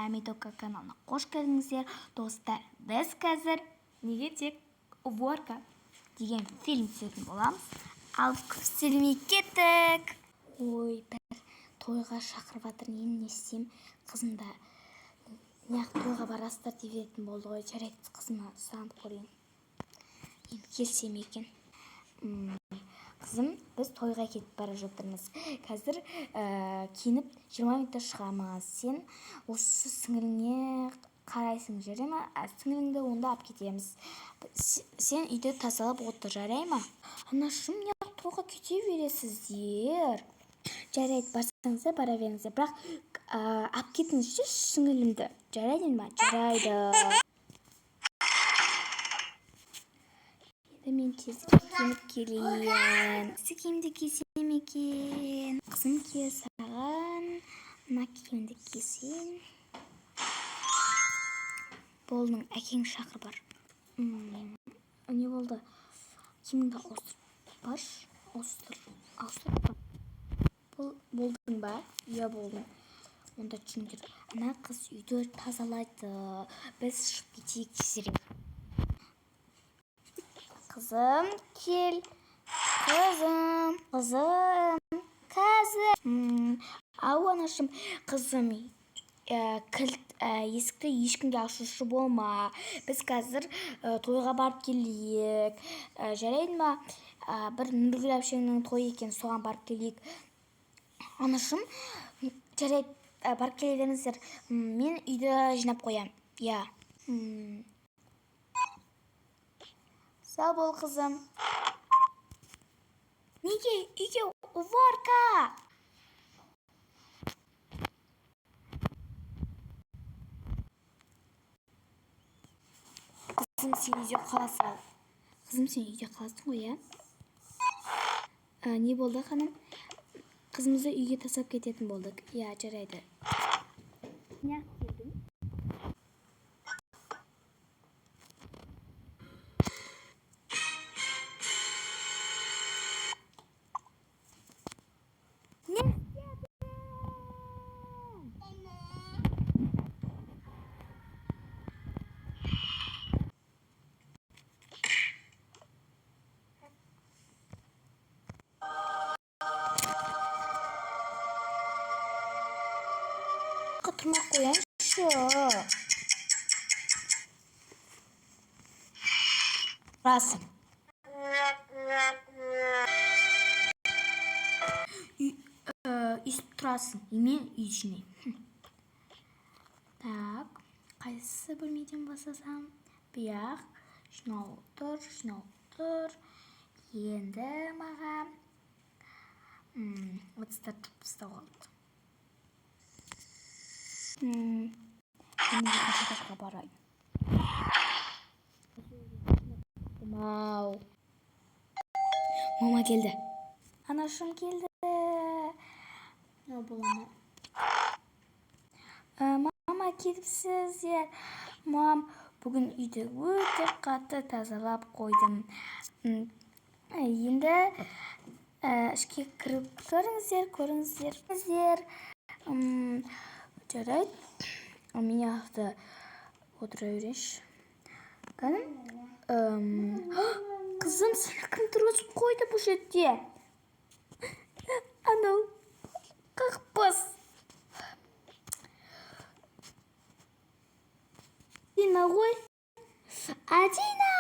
Амитока каналына қош келдіңіздер. Достар, біз қазір неге тек уборка деген фильм түсетін боламыз. Ал көпсілмей кеттік. Ой, бір тойға шақырып жатыр, не істеймін? Қызымда неғып тойға барасыздар деп етін болды ғой. Жарайды, қызыма сұранып көрейін. Енді келсем екен. Қызым, біз тойға кетіп бара жатырмыз. Қазір киініп 20 минутта шығамыз. Сен осы сіңіліңе қарайсың, жарай ма? Сіңіліңді онда алып кетеміз. Сен үйде тазалап отыр, жарай ма? Анашым, неғып тойға кете бересіздер? Жарайды, барсаңыздар, бара беріңіздер. Бірақ алып кетіңізші сіңілімді. Жарайды ма? Жарайды. Мен тезірек киініп келейін. Осы киімді кисем екен. Қызым ке саған мына киімді кисейін. Болдың, әкең шақыр бар. Не болды? Киімді ауыстырып бар. Ауыстырып бар. Болдың ба? Иә, болдың. Онда түсіңдер. Ана қыз үйді тазалайды. Біз шығып кетейік тезірек. Қызым, кел. Қызым, қазір. Ау, анашым, қызым, есікті ешкімге ашушы болма. Біз қазір тойға барып келейік. Жарайды ма? Бір Нұргүл әпшеңнің тойы екен, соған барып келейік. Анашым, жарайды, барып келе беріңіздер. Мен үйді жинап қоям. Я. Сау бол, қызым. Неге үйге уборка? Қызым, сен үйде қаласың. Қызым, сен үйде қаласың ғой, я? Не болды, ханым? Қызымызды үйге тастап кететін болдық. Я, жарайды. Не келдің? Тұрмақ қояншы. Расың. Үйсіп тұрасың. Мен үй ішіне. Так, қайсы бөлмеден басасам? Бияқ. Жинау тұр. Енді маған ыдыстар тұстау қалды. Мен екінші этажға барайын. Мау. Мама келді. Анашым келді. Не болады? Мама, келіпсіздер. Мам, бүгін үйді өте қатты тазалап қойдым. Енді ішке кіріп көріңіздер. Жарайды. Мен ақты отыра берейінші. Қызым, сені кім тұрғызып қойды бұл жерде? Анау, қақпас. Адина ғой. Адина!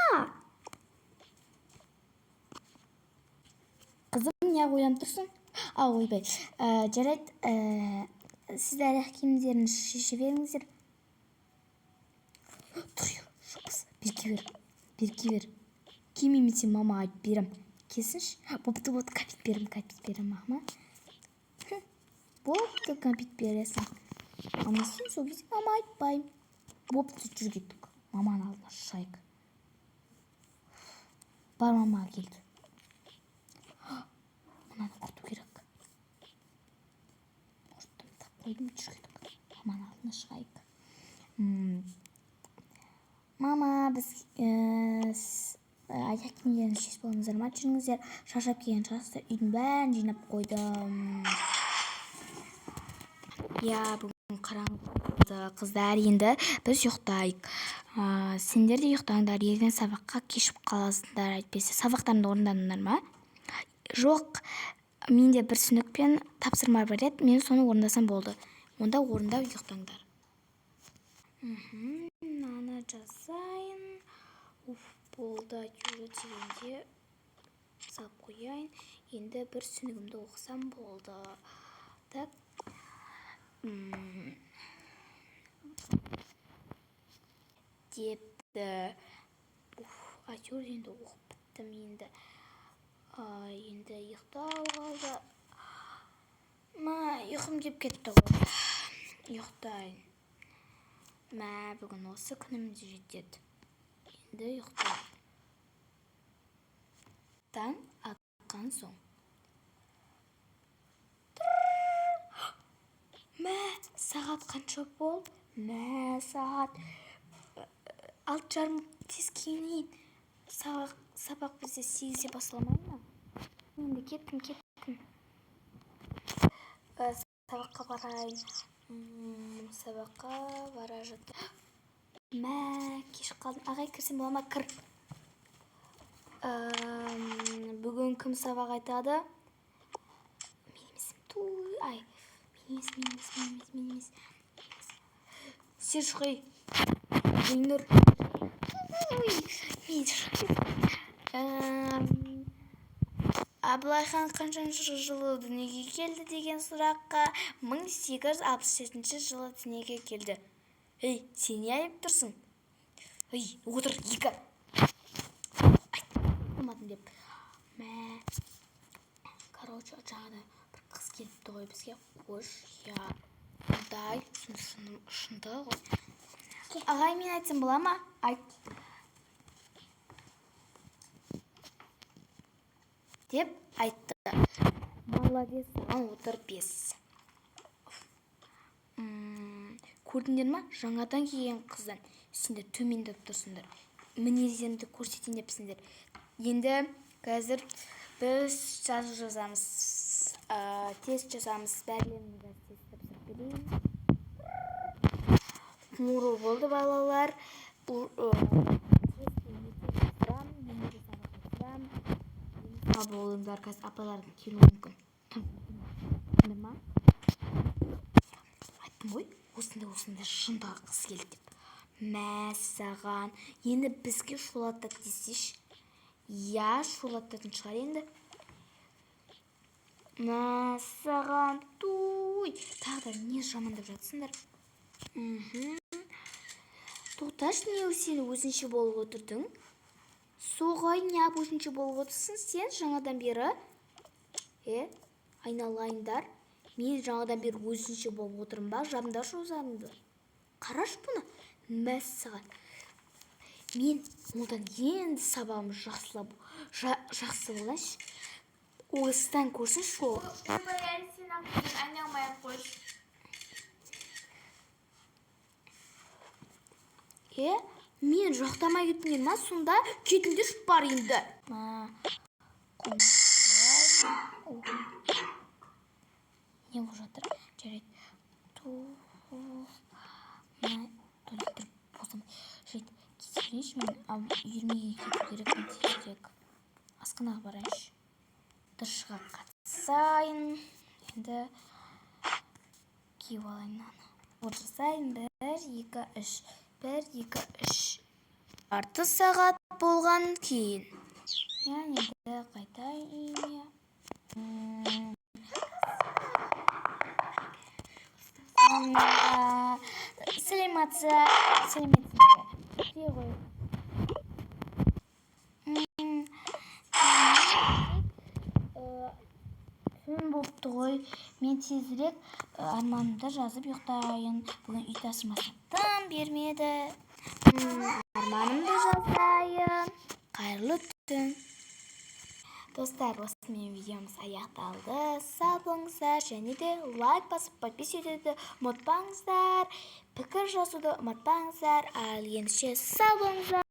Қызым, не ойланып тұрсың? Ойбай. Жарайды. Сіз аяқ киімдерін шеше беріңіздер. Тұр, берке бер. Киімемесе мама айтып берем. Кесінші. Бопты кәпит берем, мама. Бопты кәпит бересің. Анасың, сол кезде мама айтпайым. Бопты жүр кеттік. Маманың алдына шайық. Бар, мама келді. Мынаны құрту керек. Қойдым, жүр кеттік. Маманың алдына шайық. Мама, біз аяқ киімдерін шешіп болыңыздар ма? Жүріңіздер, шаршап келген шығарсыздар. Үйдің бәрін жинап қойдым. Я, бүгін қараңғы қыздар, енді біз ұйықтайық. Сендер де ұйықтаңдар, ертең сабаққа кешіп қаласыңдар, әйтпесе сабақтарыңды орындадыңдар ма? Жоқ, менде бір түсінікпен тапсырма бар еді, мен соны орындасам болды. Онда орындап ұйықтаңдар. Мынаны жазайын. Болды, әйтеуір дегенде салып қояйын. Енді бір түсінігімді оқысам болды. Так. Депті. Әйтеуір енді оқып біттім енді. Енді ұйықтау қалды. Ұйқым деп кетті ғой. Ұйықтайын. Бүгін осы күнімде жетеді. Енді ұйықтайын. Таң атқан соң. Сағат қанша болды? Сағат 6:30. Тез киінейін. Сабақ бізде 8-де басталмай ма? Енді кеттім. Сабаққа барайын. Сабаққа бара жатыр. Кеш қалдым. Ағай, кірсем бола ма? Кір. Бүгін кім сабақ айтады? Мен емес. Сен шықай. Гүлнұр. Абылайхан қаншаншы жылы дүниеге келді деген сұраққа 1867 жылы дүниеге келді. Сен не айтып тұрсың? Отыр, екі. Айтпадым деп. Короче, жаңада бір қыз келіпті ғой бізге. Қош, Құдай, шынды ғой. Ағай, мен айтсам бола ма? Айт. Деп айтты. Молодец, отыр 5. Көрдіңдер ма? Жаңадан келген қыздан. Сендер төмендеп тұрсыңдар. Мінездеріңді көрсетейін депсіңдер. Енді қазір біз жазамыз. Тест жазамыз. Бәрлеріңді тест тапсырып берейін. Муру болды балалар. Болыңдар, қазір апалардың келуі мүмкін. Айттым ғой, осындай шындағы қыз келді деп. Саған. Енді бізге шулаттады десеш. Шулаттатын шығар енді. Саған. Тағы не жамандап жатсыңдар? Тоқташ, не сен өзінше болып отырдың? Соғай, не өзінше болып отырсың сен жаңадан бері? Айналайындар. Мен жаңадан бері өзінше болып отырмын ба? Жабындаршы өзарыңды. Қараш бұны. Саған. Мен одан енді сабағым жақсы болайыншы. Осыдан көрсін шол. Сен айналмай қойш. Мен жақтамай кеттіңдер ма? Сонда кетіңдер бар енді. Не болып жатыр? Жарайды. Төліктіріп болсам. Жарайды. Кетерейінші мен үйірмеге кету керек. Мен тезірек асқанаға барайыншы. Дұршыға қатысайын. Енді киіп алайын мынаны. Жасайын. 1, 2, 3. 1, 2, 3. Жарты сағат болған кейін. Енді қайта үйіне. Сәлеметсіздер. Түн болыпты ғой. Мен тезірек арманымды жазып ұйықтайын. Бүгін үй тапсырмасын тым бермеді. Арманымды жазайын. Қайырлы түн. Достар, осымен видеомыз аяқталды. Сау болыңыздар, және де лайк басып подписывать етуді ұмытпаңыздар. Пікір жазуды ұмытпаңыздар. Ал ендеше сау болыңыздар.